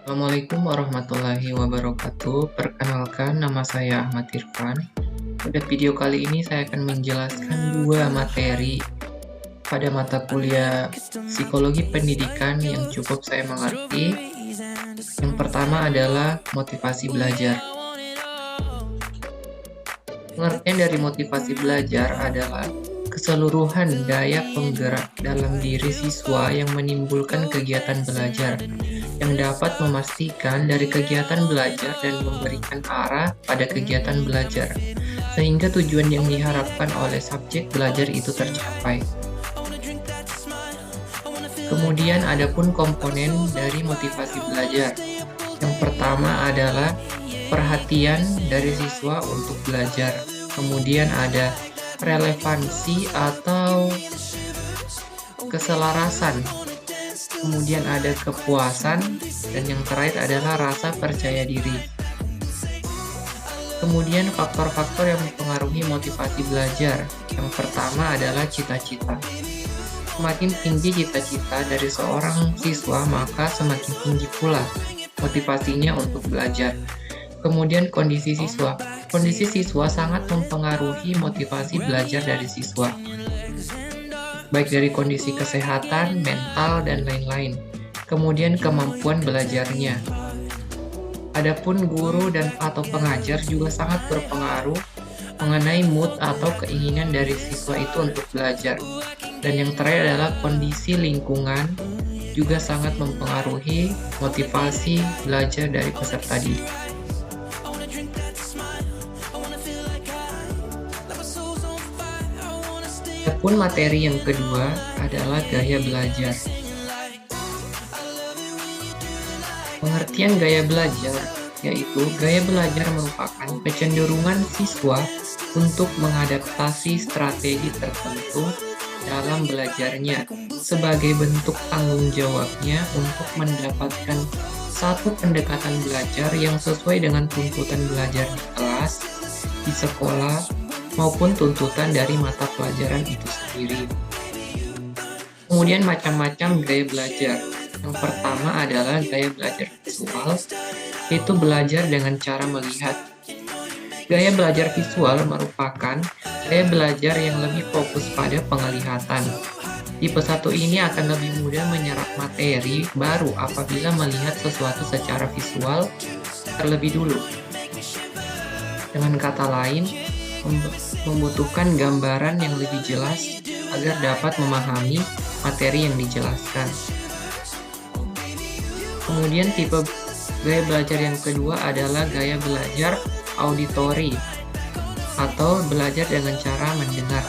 Assalamualaikum warahmatullahi wabarakatuh. Perkenalkan, nama saya Ahmad Irfan. Pada video kali ini saya akan menjelaskan dua materi pada mata kuliah Psikologi Pendidikan yang cukup saya mengerti. Yang pertama adalah motivasi belajar. Pengertian dari motivasi belajar adalah keseluruhan daya penggerak dalam diri siswa yang menimbulkan kegiatan belajar, yang dapat memastikan dari kegiatan belajar dan memberikan arah pada kegiatan belajar, sehingga tujuan yang diharapkan oleh subjek belajar itu tercapai. Kemudian adapun komponen dari motivasi belajar. Yang pertama adalah perhatian dari siswa untuk belajar. Kemudian ada relevansi atau keselarasan. Kemudian ada kepuasan, dan yang terakhir adalah rasa percaya diri. Kemudian faktor-faktor yang mempengaruhi motivasi belajar. Yang pertama adalah cita-cita. Semakin tinggi cita-cita dari seorang siswa, maka semakin tinggi pula motivasinya untuk belajar. Kemudian kondisi siswa. Kondisi siswa sangat mempengaruhi motivasi belajar dari siswa, baik dari kondisi kesehatan, mental, dan lain-lain. Kemudian kemampuan belajarnya. Adapun guru dan atau pengajar juga sangat berpengaruh mengenai mood atau keinginan dari siswa itu untuk belajar. Dan yang terakhir adalah kondisi lingkungan juga sangat mempengaruhi motivasi belajar dari peserta didik. Adapun materi yang kedua adalah gaya belajar. Pengertian gaya belajar yaitu gaya belajar merupakan kecenderungan siswa untuk mengadaptasi strategi tertentu dalam belajarnya sebagai bentuk tanggung jawabnya untuk mendapatkan satu pendekatan belajar yang sesuai dengan tuntutan belajar di kelas, di sekolah, maupun tuntutan dari mata pelajaran itu sendiri. Kemudian macam-macam gaya belajar. Yang pertama adalah gaya belajar visual, yaitu belajar dengan cara melihat. Gaya belajar visual merupakan gaya belajar yang lebih fokus pada penglihatan. Tipe 1 ini akan lebih mudah menyerap materi baru apabila melihat sesuatu secara visual terlebih dulu. Dengan kata lain, membutuhkan gambaran yang lebih jelas agar dapat memahami materi yang dijelaskan. Kemudian tipe gaya belajar yang kedua adalah gaya belajar auditori atau belajar dengan cara mendengar.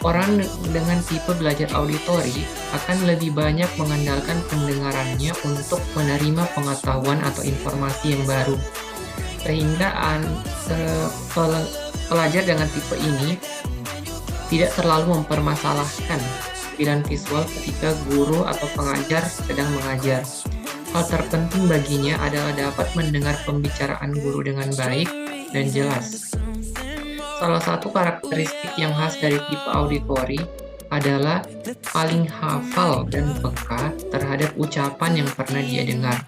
Orang dengan tipe belajar auditori akan lebih banyak mengandalkan pendengarannya untuk menerima pengetahuan atau informasi yang baru. Sehingga pelajar dengan tipe ini tidak terlalu mempermasalahkan tampilan visual ketika guru atau pengajar sedang mengajar. Hal terpenting baginya adalah dapat mendengar pembicaraan guru dengan baik dan jelas. Salah satu karakteristik yang khas dari tipe auditori adalah paling hafal dan peka terhadap ucapan yang pernah dia dengar.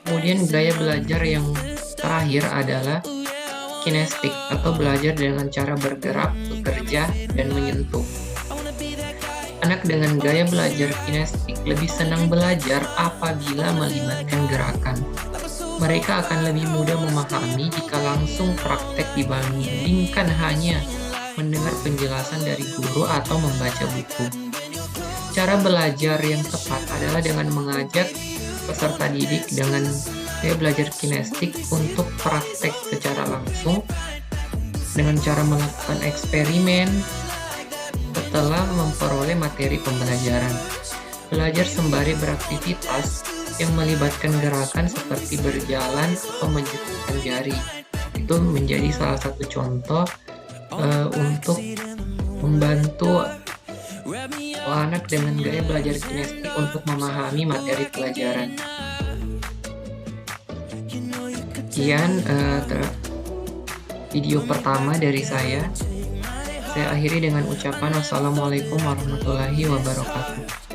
Kemudian gaya belajar yang terakhir adalah kinestik atau belajar dengan cara bergerak, bekerja, dan menyentuh. Anak dengan gaya belajar kinestik lebih senang belajar apabila melibatkan gerakan. Mereka akan lebih mudah memahami jika langsung praktek dibandingkan hanya mendengar penjelasan dari guru atau membaca buku. Cara belajar yang tepat adalah dengan mengajak peserta didik dengan gaya belajar kinestik untuk praktek secara langsung dengan cara melakukan eksperimen setelah memperoleh materi pembelajaran. Belajar sembari beraktivitas yang melibatkan gerakan seperti berjalan atau menjepitkan jari. Itu menjadi salah satu contoh untuk membantu anak dengan gaya belajar kinestik untuk memahami materi pelajaran. Sekian video pertama dari saya. Saya akhiri dengan ucapan wassalamualaikum warahmatullahi wabarakatuh.